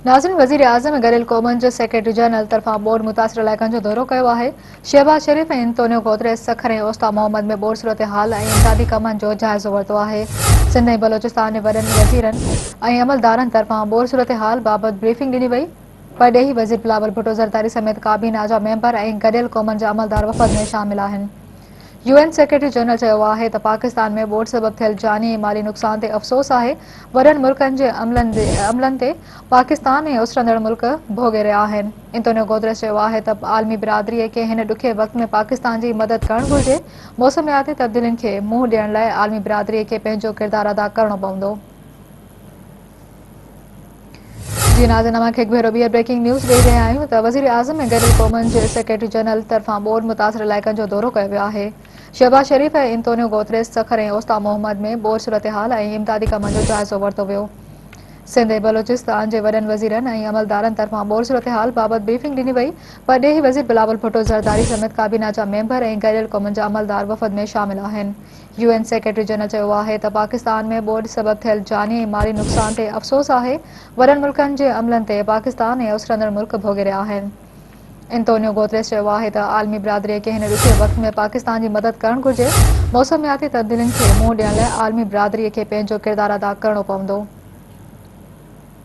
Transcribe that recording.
नाज़रीन, वज़ीर आज़म गैरिल क़ौमुनि जे secretary general तरफ़ां बोर्ड मुतासिर इलाइक़नि जो दौरो कयो आहे। शहबाज शरीफ़ ऐं एंतोनियो गुतरेस सखर ऐं ओस्ता मोहम्मद में बोर्ड सूरत-हाल ऐं इमदादी कमनि जो जाइज़ो वरितो आहे। सिंध ऐं बलोचिस्तान जे वॾनि वज़ीरनि ऐं अमलदारनि तरफ़ां बोर्ड सूरत-हाल बाबति ब्रीफिंग ॾिनी वई। परॾेही वज़ीर बिलावल भुट्टो ज़रदारी समेत काबीना जा मेंबर ऐं गॾियल क़ौमुनि जा अमलदार वफ़द में शामिल आहिनि। UN सेक्रेटरी जनरल चयो आहे त पाकिस्तान में बोर्ड सबबि थियल जानी ऐं माली नुक़सान ते अफ़सोस आहे। वॾनि मुल्कनि जे अमलनि ते पाकिस्तान ऐं उसिरंदड़ मुल्क भोॻे रहिया आहिनि। एंतोनियो गुतरेस चयो आहे त आलमी बिरादरीअ खे हिन ॾुखिये वक़्त में पाकिस्तान जी मदद करणु घुरिजे। मौसमियाती तब्दीलियुनि खे मुंहुं ॾियण लाइ आलमी बिरादरीअ खे पंहिंजो किरदारु अदा करणो पवंदो। जी नाज़रीन, तव्हांखे हिकु भेरो ॿीहर ब्रेकिंग न्यूज़ ॾेई रहिया आहियूं त वज़ीर आज़म ऐं गैरिल क़ौमुनि जे सेक्रेटरी जनरल तरफ़ां बोर्ड मुतासिर इलाइक़नि जो दौरो कयो वियो आहे। शहबाज शरीफ़ ऐं एंतोनियो गुतरेस सखर ऐं ओस्ता मोहम्मद में बोर्ड सूरत-हाल ऐं इमदादी कमनि जो जाइज़ो वरितो वियो। सिंध ऐं बलोचिस्तान जे वॾनि वज़ीरनि ऐं अमलदारनि तरफ़ां बोर्ड सूरत-हाल बाबति ब्रीफिंग ॾिनी वई। परॾेही वज़ीर बिलावल भुट्टो ज़रदारी समेत काबीना जा मेंबर ऐं गॾियल क़ौमुनि जा अमलदार वफ़द में शामिल आहिनि। UN सेक्रेटरी जनरल चयो आहे त पाकिस्तान में बोर्ड सबबि थियल जानी ऐं माली नुक़सान ते अफ़सोस आहे। वॾनि मुल्कनि जे अमलनि ते पाकिस्तान ऐं उसिरंदड़ मुल्क भोॻे रहिया आहिनि। एंतोनियो गुतरेस चयो आहे त आलमी बिरादरीअ खे हिन ॾुखिये वक़्त में पाकिस्तान जी मदद करणु घुरिजे। मौसमियाती तब्दीलियुनि खे मुंहुं ॾियण लाइ आलमी बिरादरीअ खे पंहिंजो किरदारु अदा करणो पवंदो।